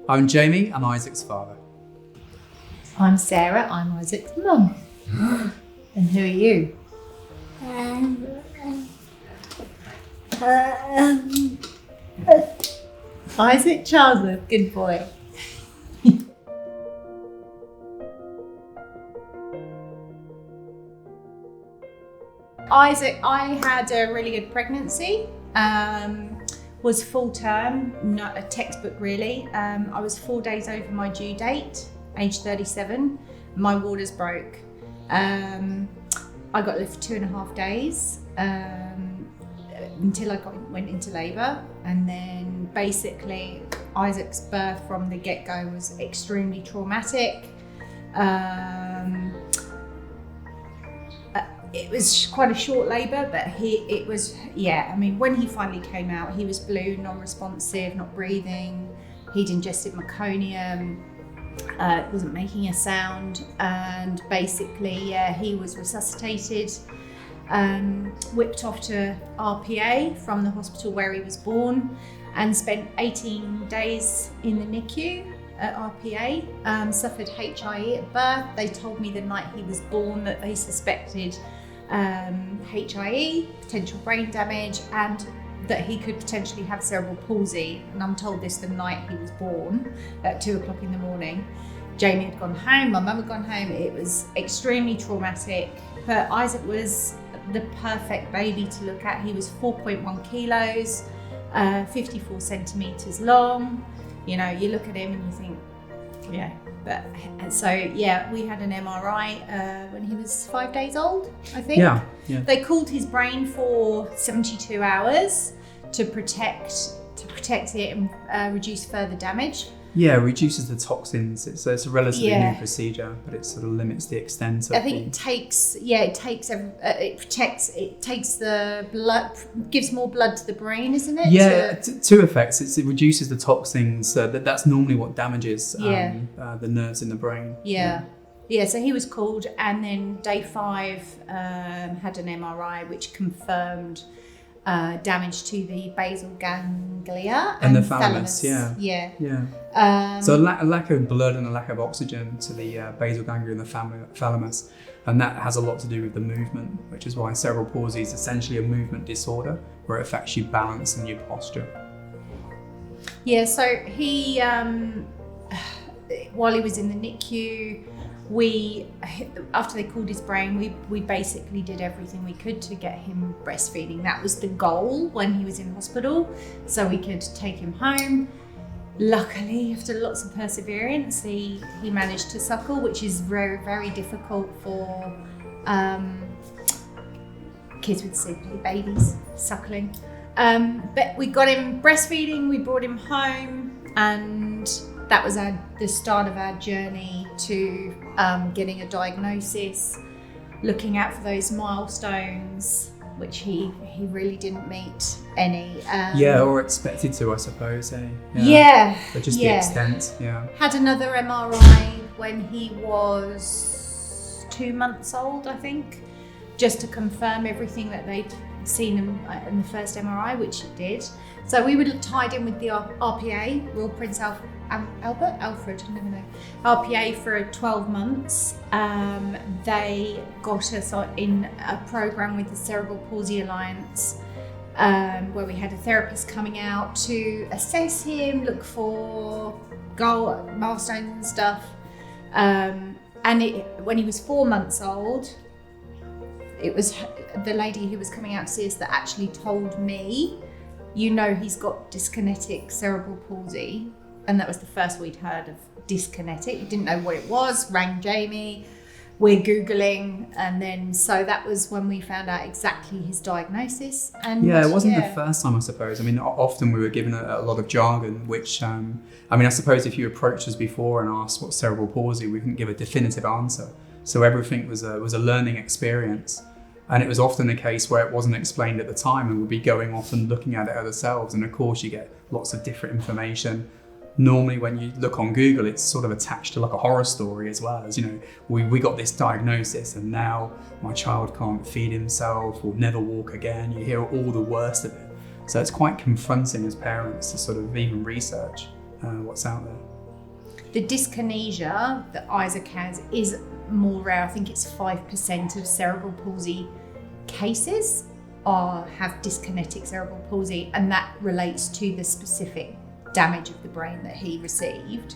I'm Jamie, I'm Isaac's father. I'm Sarah, I'm Isaac's mum. And who are you? Isaac Charlesworth, good boy. Isaac, I had a really good pregnancy. Was full term, not a textbook really. I was 4 days over my due date, age 37. My waters broke. I got left for 2.5 days until I went into labour, and then basically Isaac's birth from the get-go was extremely traumatic. It was quite a short labour, but when he finally came out, he was blue, non-responsive, not breathing. He'd ingested meconium, wasn't making a sound, and basically, he was resuscitated, whipped off to RPA from the hospital where he was born, and spent 18 days in the NICU at RPA, suffered HIE at birth. They told me the night he was born that they suspected HIE, potential brain damage, and that he could potentially have cerebral palsy. And I'm told this the night he was born at 2:00 in the morning. Jamie had gone home, my mum had gone home. It was extremely traumatic, but Isaac was the perfect baby to look at. He was 4.1 kilos, 54 centimetres long. You know, you look at him and you think, yeah. But so, yeah, we had an MRI when he was 5 days old, I think. Yeah. They cooled his brain for 72 hours to protect it and reduce further damage. Yeah, it reduces the toxins. It's a relatively new procedure, but it sort of limits the extent of I think it takes the blood, gives more blood to the brain, isn't it? Yeah, two effects. It reduces the toxins. That's normally what damages the nerves in the brain. Yeah, so he was called, and then day 5 had an MRI which confirmed damage to the basal ganglia and the thalamus. Yeah. So a lack of blood and a lack of oxygen to the basal ganglia and the thalamus, and that has a lot to do with the movement, which is why cerebral palsy is essentially a movement disorder where it affects your balance and your posture. Yeah, so he, while he was in the NICU, after they called his brain, we basically did everything we could to get him breastfeeding. That was the goal when he was in hospital, so we could take him home. Luckily, after lots of perseverance, he managed to suckle, which is very, very difficult for kids with disability, babies suckling. But we got him breastfeeding, we brought him home, and that was the start of our journey to getting a diagnosis, looking out for those milestones, which he really didn't meet any. Or expected to, I suppose. But just the extent. Had another MRI when he was 2 months old, I think, just to confirm everything that they'd seen in the first MRI, which it did. So we were tied in with the RPA, Royal Prince Alfred, I never know, RPA for 12 months. They got us in a program with the Cerebral Palsy Alliance, where we had a therapist coming out to assess him, look for goal milestones and stuff. When he was 4 months old, it was the lady who was coming out to see us that actually told me, he's got dyskinetic cerebral palsy. And that was the first we'd heard of dyskinetic. Didn't know what it was, rang Jamie, we're Googling, and then so that was when we found out exactly his diagnosis. And it wasn't the first time, I suppose. I mean, often we were given a lot of jargon, which, I suppose if you approached us before and asked what's cerebral palsy, we couldn't give a definitive answer. So everything was a learning experience. And it was often the case where it wasn't explained at the time, and we'd be going off and looking at it ourselves. And of course, you get lots of different information. Normally, when you look on Google, it's sort of attached to like a horror story as well as, we got this diagnosis and now my child can't feed himself or never walk again. You hear all the worst of it. So it's quite confronting as parents to sort of even research what's out there. The dyskinesia that Isaac has is more rare. I think it's 5% of cerebral palsy cases have dyskinetic cerebral palsy, and that relates to the specific damage of the brain that he received,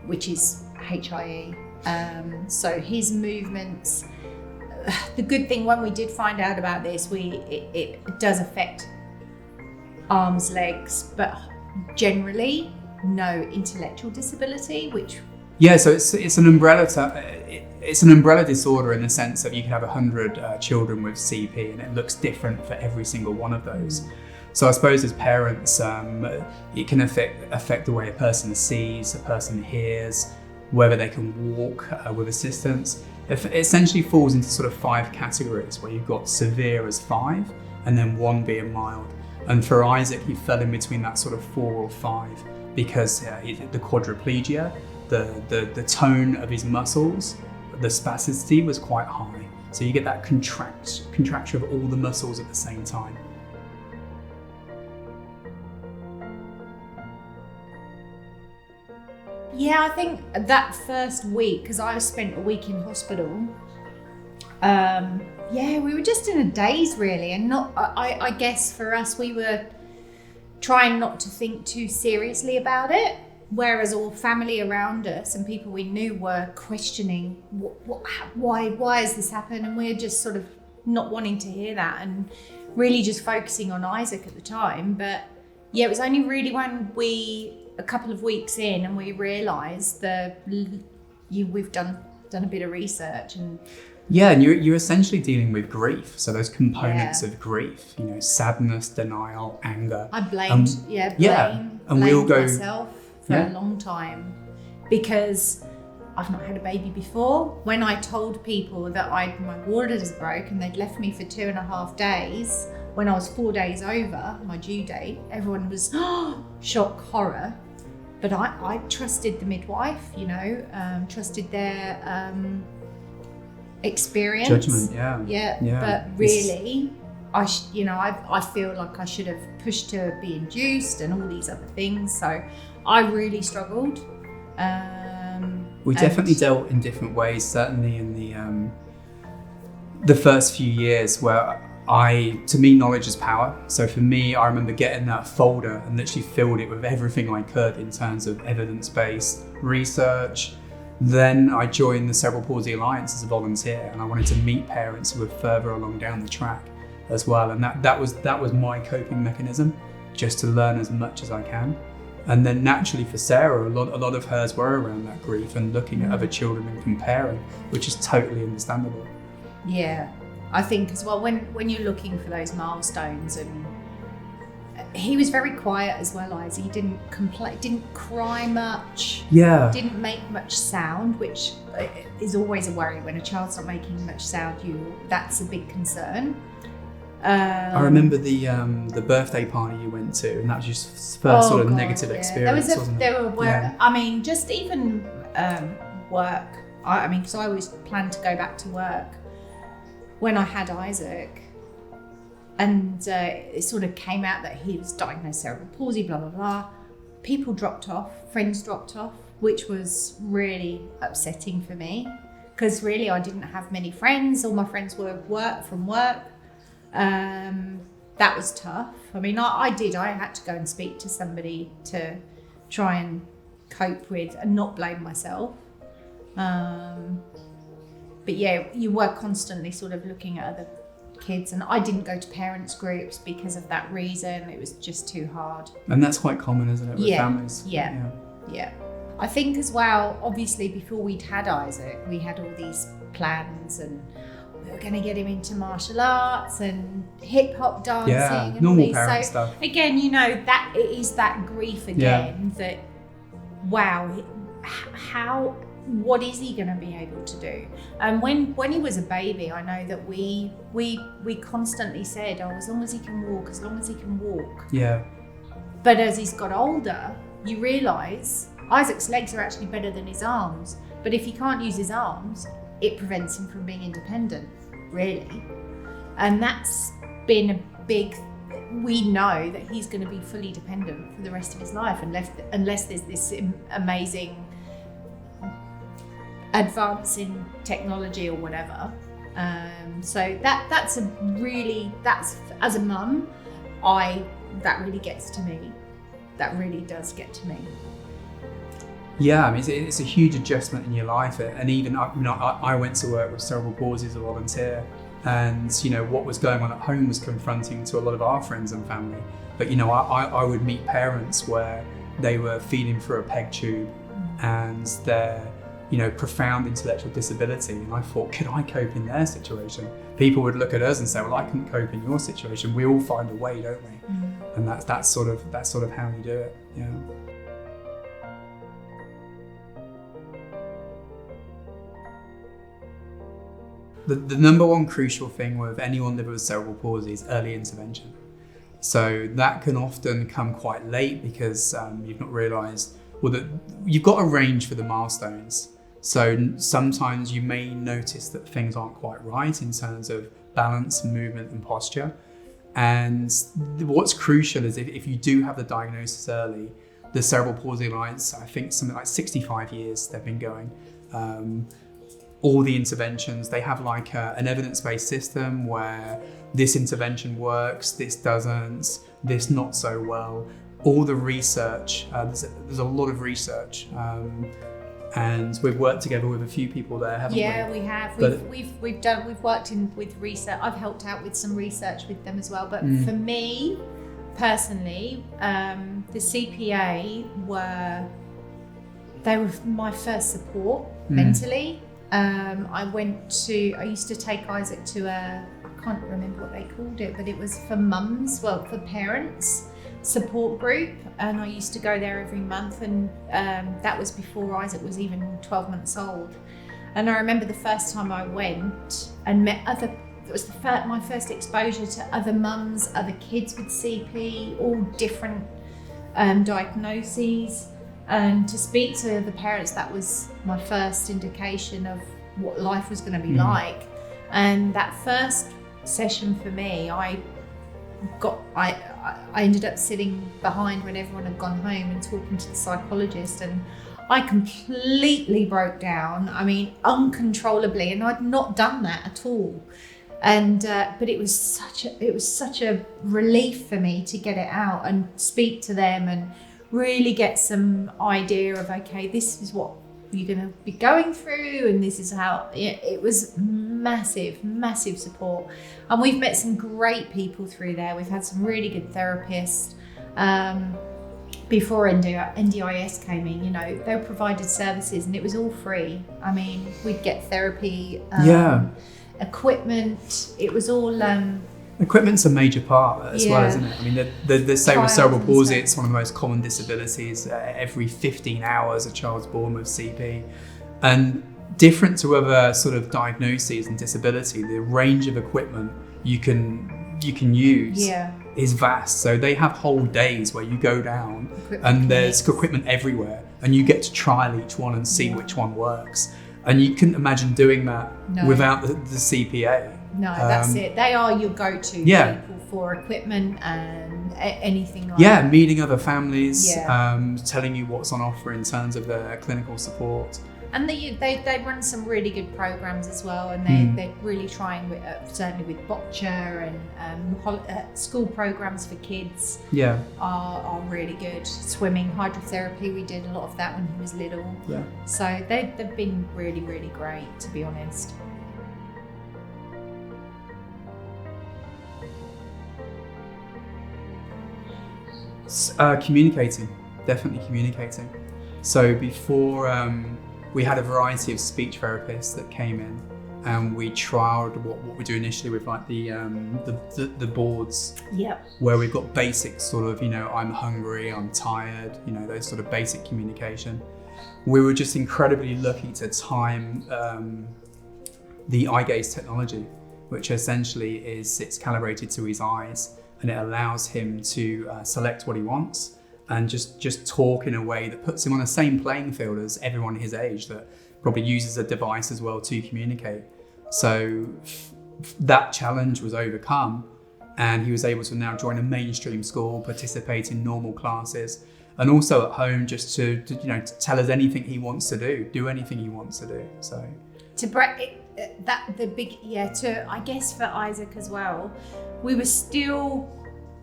which is HIE. So his movements, the good thing when we did find out about this, it does affect arms, legs, but generally no intellectual disability, which so it's an umbrella it's an umbrella disorder in the sense that you can have 100 children with CP and it looks different for every single one of those. So I suppose as parents, it can affect the way a person sees, a person hears, whether they can walk with assistance. It essentially falls into sort of 5 categories, where you've got severe as 5 and then 1 being mild. And for Isaac, he fell in between that sort of 4 or 5 because the quadriplegia, the tone of his muscles, the spasticity was quite high. So you get that contraction of all the muscles at the same time. Yeah, I think that first week, because I spent a week in hospital, we were just in a daze really, and I guess for us, we were trying not to think too seriously about it, whereas all family around us and people we knew were questioning why has this happened, and we're just sort of not wanting to hear that and really just focusing on Isaac at the time. But yeah, it was only really when a couple of weeks in, and we realised we've done a bit of research, and and you're essentially dealing with grief. So those components of grief, sadness, denial, anger. I blamed, and we all go myself for a long time because I've not had a baby before. When I told people that my waters broke and they'd left me for 2.5 days, when I was 4 days over my due date, everyone was shock, horror. But I trusted the midwife, trusted their experience. Judgment, But really, I feel like I should have pushed to be induced and all these other things. So I really struggled. We definitely dealt in different ways, certainly in the first few years where to me, knowledge is power. So for me, I remember getting that folder and literally filled it with everything I could in terms of evidence-based research. Then I joined the Cerebral Palsy Alliance as a volunteer, and I wanted to meet parents who were further along down the track as well. And that was my coping mechanism, just to learn as much as I can. And then naturally for Sarah, a lot of hers were around that grief and looking at other children and comparing, which is totally understandable. Yeah. I think as well, when you're looking for those milestones, and he was very quiet as well, Izzy. He didn't complain, didn't cry much, didn't make much sound, which is always a worry when a child's not making much sound. That's a big concern. I remember the birthday party you went to, and that was your first sort of negative experience. I mean, just even work. Because I always planned to go back to work when I had Isaac, and it sort of came out that he was diagnosed cerebral palsy, blah, blah, blah. People dropped off, friends dropped off, which was really upsetting for me, because really I didn't have many friends. All my friends were from work. That was tough. I mean, I had to go and speak to somebody to try and cope with and not blame myself. But yeah, you were constantly sort of looking at other kids, and I didn't go to parents groups because of that reason. It was just too hard. And that's quite common, isn't it, with families? Yeah. I think as well, obviously before we'd had Isaac, we had all these plans, and we were going to get him into martial arts and hip hop dancing. Yeah, and normal parent stuff. Again, that it is that grief again that, wow, what is he going to be able to do? And when he was a baby, I know that we constantly said, as long as he can walk, as long as he can walk. Yeah. But as he's got older, you realise Isaac's legs are actually better than his arms. But if he can't use his arms, it prevents him from being independent, really. And that's been a big, we know that he's going to be fully dependent for the rest of his life unless there's this amazing advance in technology or whatever. So that's as a mum, that really gets to me. That really does get to me. Yeah, I mean, it's a huge adjustment in your life, and even I went to work with cerebral palsy as a volunteer, and what was going on at home was confronting to a lot of our friends and family. But I would meet parents where they were feeding through a peg tube, and their profound intellectual disability, and I thought, could I cope in their situation? People would look at us and say, well, I couldn't cope in your situation. We all find a way, don't we? And that's sort of how you do it. Yeah. The number one crucial thing with anyone living with cerebral palsy is early intervention. So that can often come quite late because you've not realised, that you've got a range for the milestones. So sometimes you may notice that things aren't quite right in terms of balance, movement and posture. And what's crucial is if you do have the diagnosis early, the Cerebral Palsy Alliance, I think something like 65 years they've been going. All the interventions, they have like an evidence-based system where this intervention works, this doesn't, this not so well. All the research, there's a lot of research, and we've worked together with a few people there, haven't we? Yeah, we have. We've worked with research. I've helped out with some research with them as well. But for me personally, the CPA were my first support mentally. I used to take Isaac to I can't remember what they called it, but it was for mums, for parents support group, and I used to go there every month, and that was before Isaac was even 12 months old. And I remember the first time I went and met it was my first exposure to other mums, other kids with CP, all different diagnoses. And to speak to the parents, that was my first indication of what life was going to be like. And that first session for me, I ended up sitting behind when everyone had gone home and talking to the psychologist, and I completely broke down. I mean, uncontrollably, and I'd not done that at all. And but it was such a relief for me to get it out and speak to them and really get some idea of, okay, this is what you're going to be going through, and this is how it was. Massive support, and we've met some great people through there. We've had some really good therapists. Before NDIS came in, they provided services, and it was all free. I mean, we'd get therapy, equipment. It was all equipment's a major part as well, isn't it? I mean, they say with cerebral palsy, it's one of the most common disabilities. Every 15 hours, a child's born with CP, and different to other sort of diagnoses and disability, the range of equipment you can use is vast. So they have whole days where you go down and there's equipment everywhere, and you get to trial each one and see which one works. And you couldn't imagine doing that without the CPA. No, that's it. They are your go-to people for equipment and anything like that. Meeting other families, telling you what's on offer in terms of their clinical support. And they run some really good programs as well, and they're really trying with certainly with boccia and school programs for kids. Are really good. Swimming, hydrotherapy, we did a lot of that when he was little. So they've been really, really great, to be honest. Communicating, definitely communicating. So before we had a variety of speech therapists that came in, and we trialed what we do initially with like the boards, where we've got basic sort of, I'm hungry, I'm tired, those sort of basic communication. We were just incredibly lucky to time the eye gaze technology, which essentially it's calibrated to his eyes, and it allows him to select what he wants and just talk in a way that puts him on the same playing field as everyone his age that probably uses a device as well to communicate. So that challenge was overcome, and he was able to now join a mainstream school, participate in normal classes, and also at home just to to tell us anything he wants to do anything he wants to do. So to I guess for Isaac as well, we were still,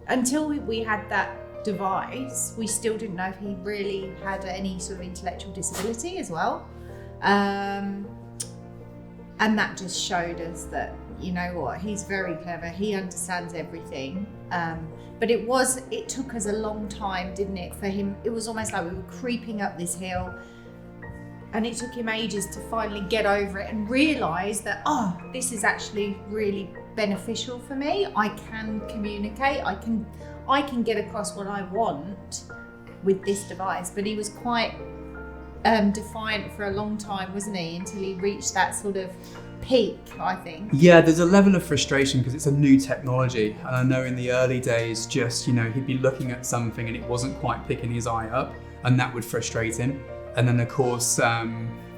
until we had that device, we still didn't know if he really had any sort of intellectual disability as well, and that just showed us that, you know what, he's very clever, he understands everything, but it took us a long time, didn't it, for him? It was almost like we were creeping up this hill, and it took him ages to finally get over it and realise that, oh, this is actually really beneficial for me. I can communicate, I can get across what I want with this device. But he was quite defiant for a long time, wasn't he, until he reached that sort of peak, I think. Yeah, there's a level of frustration because it's a new technology, and I know in the early days, just he'd be looking at something and it wasn't quite picking his eye up, and that would frustrate him. And then of course,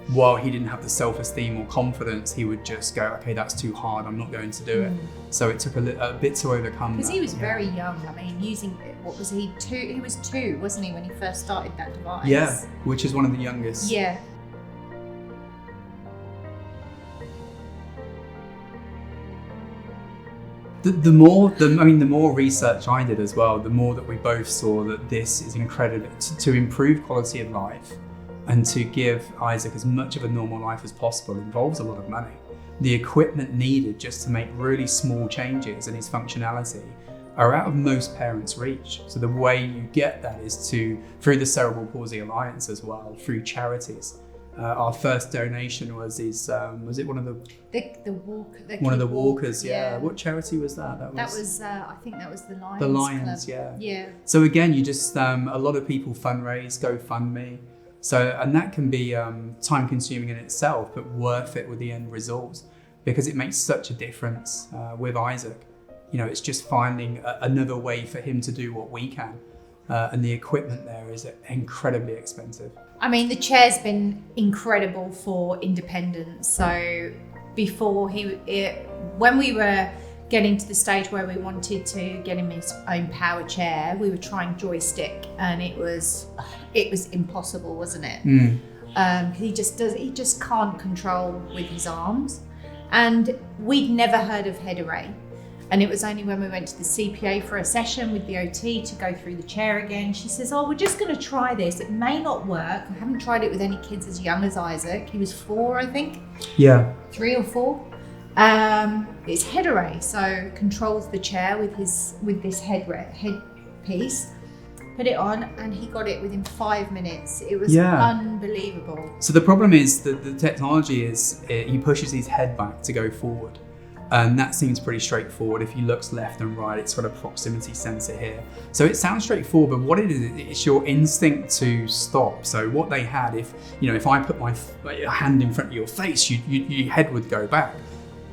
while he didn't have the self-esteem or confidence, he would just go, okay, that's too hard, I'm not going to do it. So it took a bit to overcome. Because he was very young. I mean, what was he, 2? He was 2, wasn't he, when he first started that device? Yeah, which is one of the youngest. Yeah. The more research I did as well, the more that we both saw that this is incredible to improve quality of life and to give Isaac as much of a normal life as possible involves a lot of money. The equipment needed just to make really small changes in his functionality are out of most parents' reach. So the way you get that is through the Cerebral Palsy Alliance as well, through charities. Our first donation was was it one of the walkers? Yeah. What charity was that? That was I think that was the Lions. The Lions, Club. Yeah. So again, you just a lot of people fundraise, GoFundMe. So, and that can be time consuming in itself, but worth it with the end result, because it makes such a difference with Isaac. It's just finding another way for him to do what we can. And the equipment there is incredibly expensive. I mean, the chair's been incredible for independence. So before when we were getting to the stage where we wanted to get him his own power chair, we were trying joystick, and it was impossible, wasn't it? He just can't control with his arms, and we'd never heard of head array. And it was only when we went to the CPA for a session with the OT to go through the chair again, she says, oh, we're just going to try this. It may not work. I haven't tried it with any kids as young as Isaac. He was 4, I think. Yeah. 3 or 4. It's head array, so controls the chair with this headpiece. Put it on, and he got it within 5 minutes. It was unbelievable. So the problem is that the technology is he pushes his head back to go forward. And that seems pretty straightforward. If he looks left and right, it's got a proximity sensor here. So it sounds straightforward, but what it is, it's your instinct to stop. So what they had, if I put my hand in front of your face, your head would go back.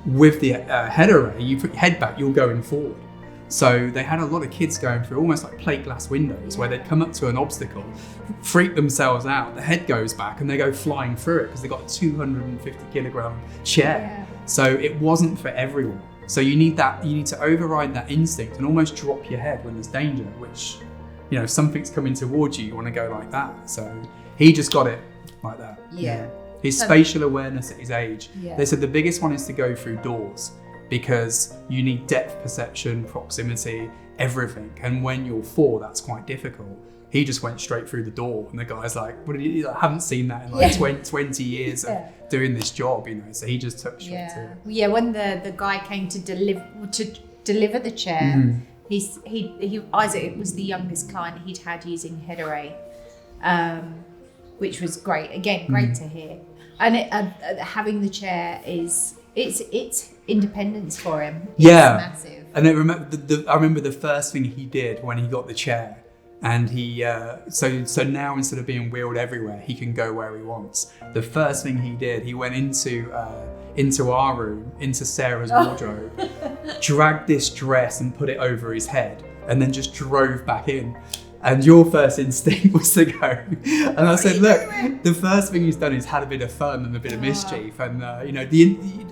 With the head array, you put your head back, you're going forward. So they had a lot of kids going through almost like plate glass windows where they'd come up to an obstacle, freak themselves out, the head goes back, and they go flying through it because they've got a 250 kilogram chair. Yeah. So it wasn't for everyone. So you need to override that instinct and almost drop your head when there's danger, which, if something's coming towards you, you want to go like that. So he just got it like that. Yeah. His spatial awareness at his age. Yeah. They said the biggest one is to go through doors, because you need depth perception, proximity, everything. And when you're 4, that's quite difficult. He just went straight through the door, and the guy's like, I haven't seen that in 20 years of doing this job, So he just took straight to it. Yeah, when the guy came to deliver the chair, Isaac was the youngest client he'd had using head array, which was great. Again, great to hear. And having the chair it's independence for him. It's massive. And I remember the first thing he did when he got the chair. And he, so now instead of being wheeled everywhere, he can go where he wants. The first thing he did, he went into our room, into Sarah's wardrobe, dragged this dress and put it over his head, and then just drove back in. And your first instinct was to go. And I said, look, the first thing he's done is had a bit of fun and a bit of mischief. And,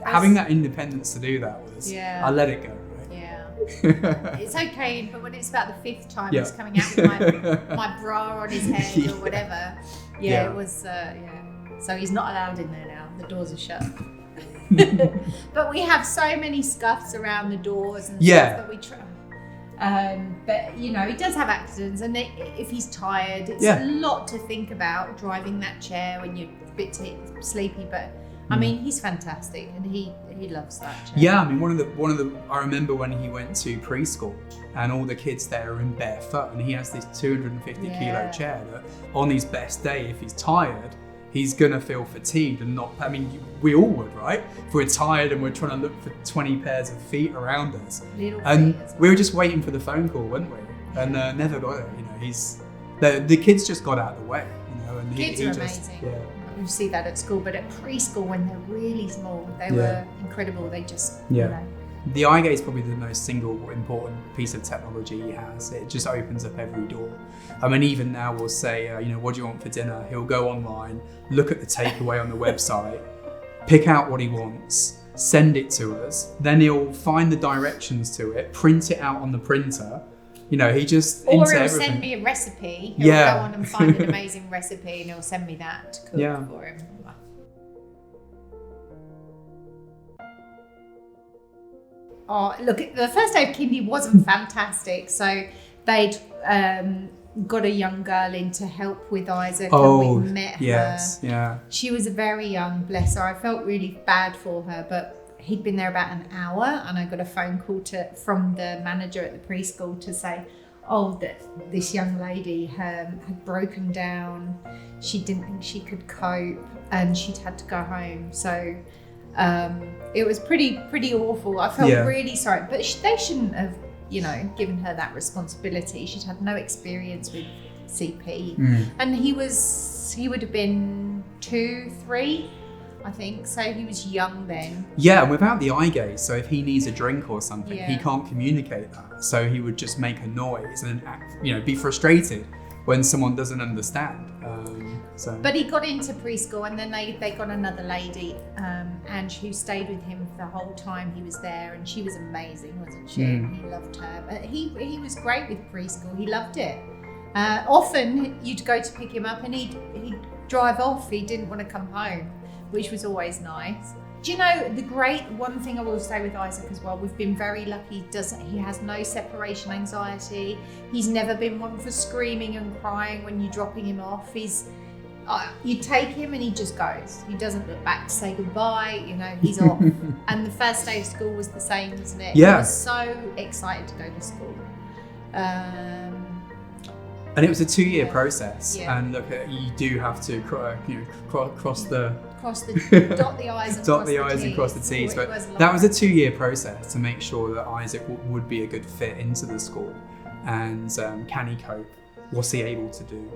having that independence to do that was, I let it go. Right? Yeah. It's okay, but when it's about the 5th time he's coming out with my bra on his head or whatever. It was, So he's not allowed in there now. The doors are shut. But we have so many scuffs around the doors and stuff that we try. But he does have accidents, and if he's tired, it's a lot to think about driving that chair when you're a bit sleepy. But I mean, he's fantastic, and he loves that chair. Yeah, I mean, one of the I remember when he went to preschool, and all the kids there are in bare foot, and he has this 250 kilo chair that on his best day, if he's tired, he's gonna feel fatigued and not. I mean, we all would, right? If we're tired and we're trying to look for 20 pairs of feet around us, and we were just waiting for the phone call, weren't we? And never got it. The kids just got out of the way, And kids are amazing. You see that at school, but at preschool, when they're really small, they were incredible. They just The eye gaze is probably the most single important piece of technology he has. It just opens up every door. I mean, even now we'll say, what do you want for dinner? He'll go online, look at the takeaway on the website, pick out what he wants, send it to us. Then he'll find the directions to it, print it out on the printer. He just or into he'll everything. send me a recipe. He'll go on and find an amazing recipe, and he'll send me that to cook for him. Oh, look, the first day of kindy wasn't fantastic. So they'd got a young girl in to help with Isaac, and we met her. She was very young, bless her. I felt really bad for her, but he'd been there about an hour, and I got a phone call from the manager at the preschool to say, that this young lady had broken down. She didn't think she could cope, and she'd had to go home. So it was pretty awful. I felt really sorry, but they shouldn't have, given her that responsibility. She'd had no experience with CP, and he would have been 2, 3. I think so. He was young then. Yeah, and without the eye gaze, so if he needs a drink or something, he can't communicate that. So he would just make a noise and be frustrated when someone doesn't understand. But he got into preschool, and then they got another lady, Ange, who stayed with him the whole time he was there, and she was amazing, wasn't she? He loved her. But he was great with preschool. He loved it. Often you'd go to pick him up, and he'd drive off. He didn't want to come home, which was always nice. Do you know, the great one thing I will say with Isaac as well, we've been very lucky. He has no separation anxiety. He's never been one for screaming and crying when you're dropping him off. You take him and he just goes. He doesn't look back to say goodbye. He's off. And the first day of school was the same, wasn't it? Yeah. He was so excited to go to school. And it was a 2-year process. And look, you do have to cross the dot the I's and cross the T's. But that was a 2-year process to make sure that Isaac would be a good fit into the school. And can he cope? What's he able to do?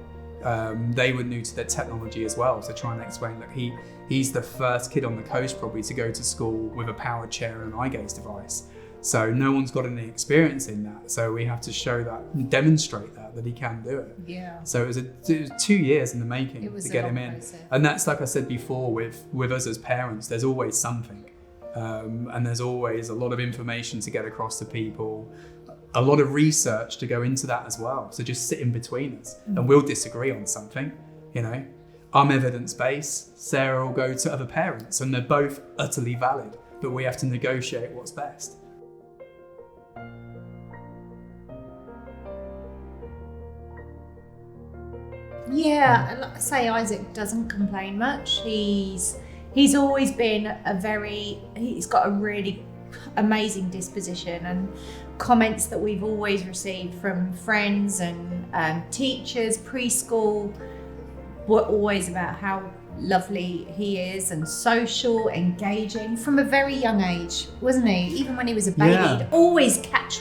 They were new to the technology as well, so trying to explain that he's the first kid on the coast probably to go to school with a powered chair and an eye gaze device. So no one's got any experience in that. So we have to show that, demonstrate that he can do it. Yeah. So it was 2 years in the making to get him in. Process. And that's, like I said before, with us as parents, there's always something. And there's always a lot of information to get across to people, a lot of research to go into that as well. So just sit in between us and we'll disagree on something, I'm evidence-based, Sarah will go to other parents, and they're both utterly valid, but we have to negotiate what's best. Yeah, and like I say, Isaac doesn't complain much. He's always been he's got a really amazing disposition, and comments that we've always received from friends and teachers, preschool, were always about how lovely he is and social, engaging from a very young age, wasn't he? Even when he was a baby, he'd always catch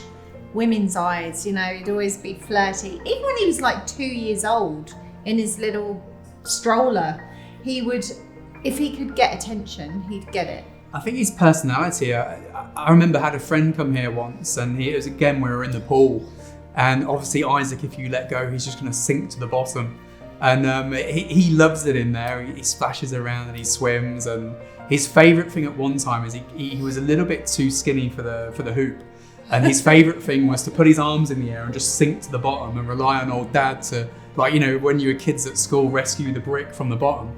women's eyes, he'd always be flirty. Even when he was like 2 years old, in his little stroller, he would, if he could get attention, he'd get it. I think his personality, I remember I had a friend come here once, and it was again, we were in the pool, and obviously Isaac, if you let go, he's just going to sink to the bottom. And he loves it in there. He splashes around and he swims, and his favourite thing at one time is he was a little bit too skinny for the hoop. And his favourite thing was to put his arms in the air and just sink to the bottom and rely on old dad to, like, you know, when you were kids at school, rescue the brick from the bottom.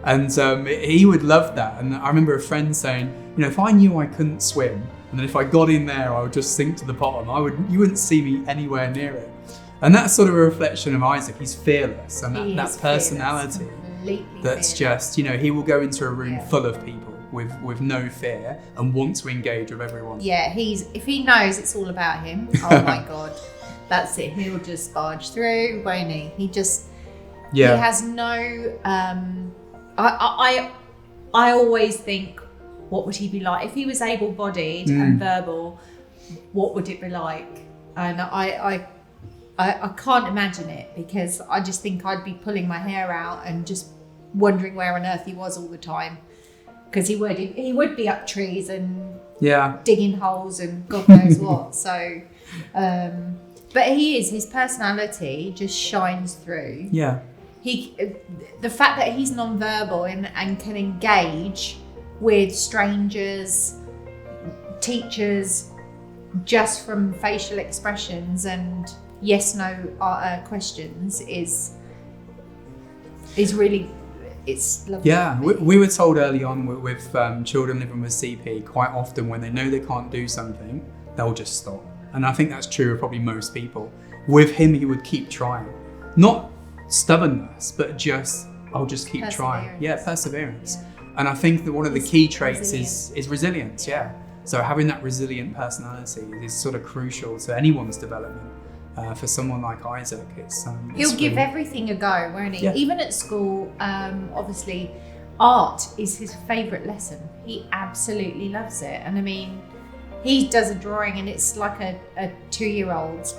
And he would love that. And I remember a friend saying, you know, if I knew I couldn't swim, and then if I got in there, I would just sink to the bottom, you wouldn't see me anywhere near it. And that's sort of a reflection of Isaac. He's fearless, and that personality that's just, you know, he will go into a room full of people with no fear and want to engage with everyone. Yeah, if he knows it's all about him, oh my God, that's it. He'll just barge through, won't he? He has no, I always think, what would he be like? If he was able-bodied and verbal, what would it be like? And I can't imagine it, because I just think I'd be pulling my hair out and just wondering where on earth he was all the time. Because he would be up trees and digging holes and God knows what. So, but his personality just shines through. Yeah. The fact that he's non-verbal and can engage with strangers, teachers, just from facial expressions and yes/no questions is really, it's lovely. Yeah, we were told early on with children living with CP, quite often when they know they can't do something, they'll just stop. And I think that's true of probably most people. With him, he would keep trying. Not stubbornness, but I'll just keep trying. Yeah, perseverance. Yeah. And I think that one of the key traits is resilience, So having that resilient personality is sort of crucial to anyone's development. For someone like Isaac, he'll give everything a go, won't he? Yeah. Even at school, obviously, art is his favourite lesson. He absolutely loves it. And I mean, he does a drawing and it's like a 2-year-old's,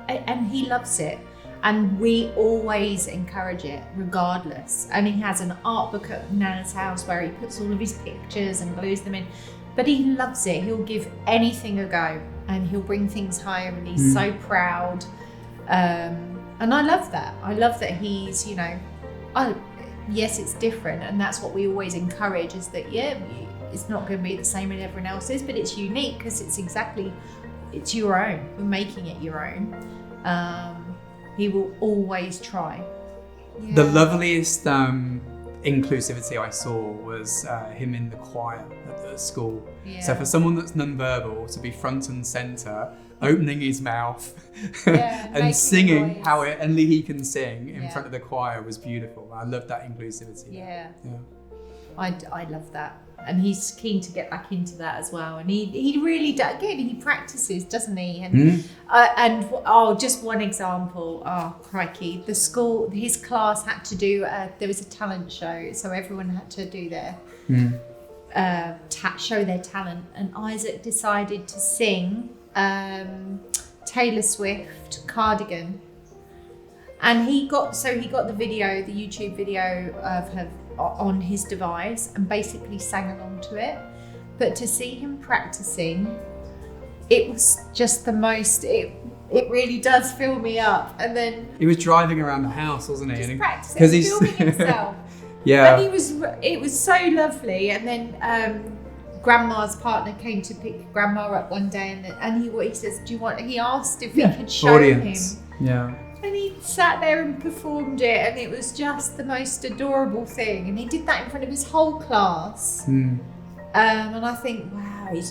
and he loves it. And we always encourage it, regardless. And he has an art book at Nana's house where he puts all of his pictures and glues them in. But he loves it. He'll give anything a go, and he'll bring things home, and he's so proud. And I love that. I love that he's, you know, yes, it's different, and that's what we always encourage, is that, it's not going to be the same as everyone else's, but it's unique because it's your own. We're making it your own. He will always try. Yeah. The loveliest inclusivity I saw was him in the choir at the school. Yeah. So for someone that's non-verbal to be front and centre, opening his mouth and singing how only he can sing in front of the choir was beautiful. I love that inclusivity. Yeah. I love that. And he's keen to get back into that as well. And he really does. Again, he practices, doesn't he? And just one example. Oh, crikey! His class had to do. There was a talent show, so everyone had to do their show their talent. And Isaac decided to sing Taylor Swift "Cardigan," and he got the video, the YouTube video of her on his device, and basically sang along to it. But to see him practicing, it was just the most, it really does fill me up. And then he was driving around the house, wasn't he? Just practicing, because he's filming himself. Yeah. And it was so lovely. And then Grandma's partner came to pick Grandma up one day, and he says, he asked if he could show him. Yeah. And he sat there and performed it, and it was just the most adorable thing. And he did that in front of his whole class. And I think, wow, he's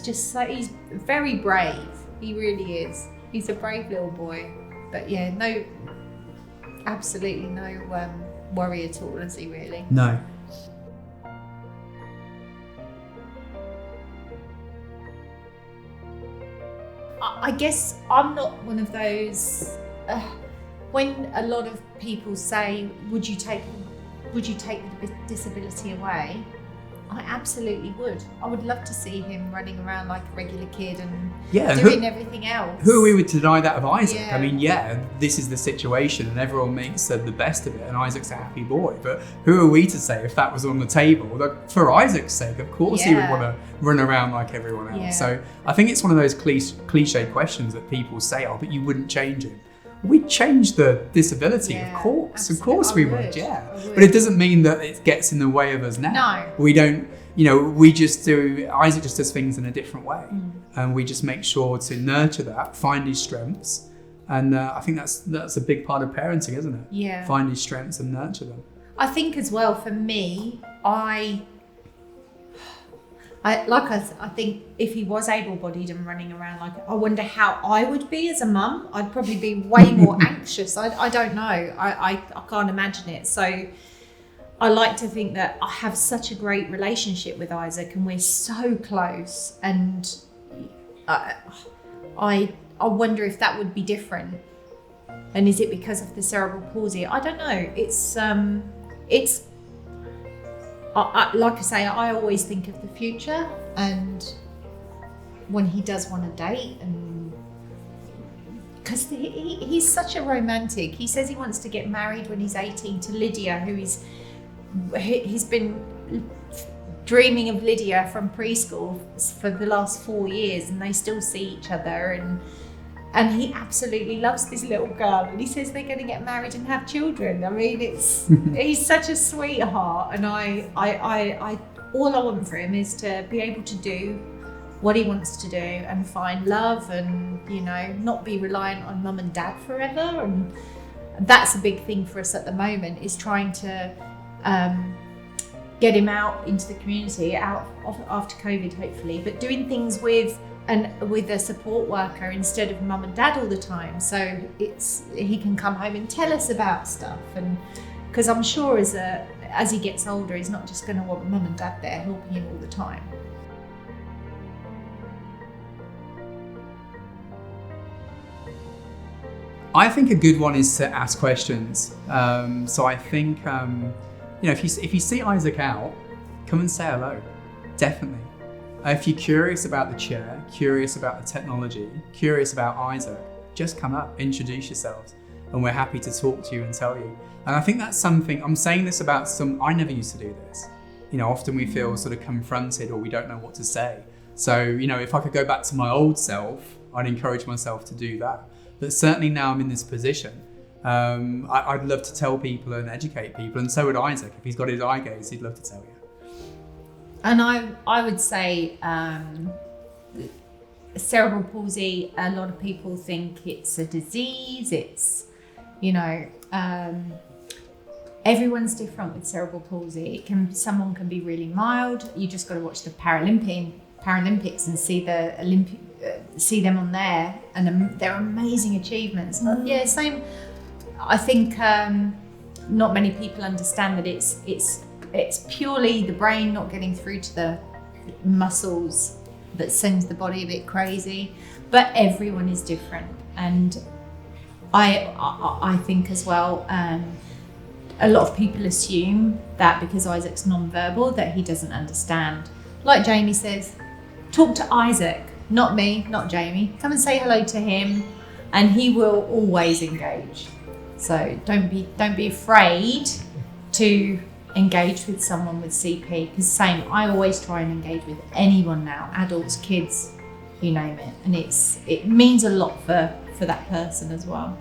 very brave. He really is. He's a brave little boy. But yeah, absolutely no worry at all, is he really? No. I guess I'm not one of those. When a lot of people say, would you take the disability away? I absolutely would. I would love to see him running around like a regular kid and doing everything else. Who are we to deny that of Isaac? I mean, this is the situation and everyone makes the best of it, and Isaac's a happy boy. But who are we to say if that was on the table? Like, for Isaac's sake, of course he would want to run around like everyone else. Yeah. So I think it's one of those cliche questions that people say, but you wouldn't change it. We'd change the disability, of course. Absolutely. Of course we would. But it doesn't mean that it gets in the way of us now. No. We don't, Isaac just does things in a different way. and we just make sure to nurture that, find his strengths. And I think that's a big part of parenting, isn't it? Yeah. Find his strengths and nurture them. I think as well, for me, I think if he was able-bodied and running around, I wonder how I would be as a mum. I'd probably be way more anxious. I don't know. I can't imagine it. So I like to think that I have such a great relationship with Isaac, and we're so close. And I wonder if that would be different. And is it because of the cerebral palsy? I don't know. It's like I say, I always think of the future, and when he does want to date, and because he's such a romantic. He says he wants to get married when he's 18 to Lydia, who he's been dreaming of Lydia from preschool for the last 4 years, and they still see each other, and he absolutely loves this little girl, and he says they're going to get married and have children. I mean, he's such a sweetheart, and I all I want for him is to be able to do what he wants to do and find love, and not be reliant on mum and dad forever. And that's a big thing for us at the moment, is trying to get him out into the community, out after COVID hopefully, but doing things with a support worker instead of mum and dad all the time, so he can come home and tell us about stuff. And because I'm sure as he gets older, he's not just going to want mum and dad there helping him all the time. I think a good one is to ask questions. So I think if you see Isaac out, come and say hello, definitely. If you're curious about the chair, curious about the technology, curious about Isaac, just come up, introduce yourselves, and we're happy to talk to you and tell you. And I think that's something, I'm saying this about I never used to do this. Often we feel sort of confronted, or we don't know what to say. So, if I could go back to my old self, I'd encourage myself to do that. But certainly now I'm in this position, I'd love to tell people and educate people, and so would Isaac. If he's got his eye gaze, he'd love to tell you. And I would say cerebral palsy, a lot of people think it's a disease. It's, everyone's different with cerebral palsy. Someone can be really mild. You just got to watch the Paralympics and see them on there, and their amazing achievements. Yeah, same. I think not many people understand that it's purely the brain not getting through to the muscles that sends the body a bit crazy. But everyone is different, and I think as well, a lot of people assume that because Isaac's non-verbal that he doesn't understand. Like Jamie says, talk to Isaac, not me, not Jamie. Come and say hello to him, and he will always engage. So don't be afraid to engage with someone with CP, because I always try and engage with anyone now, adults, kids, you name it, and it means a lot for that person as well.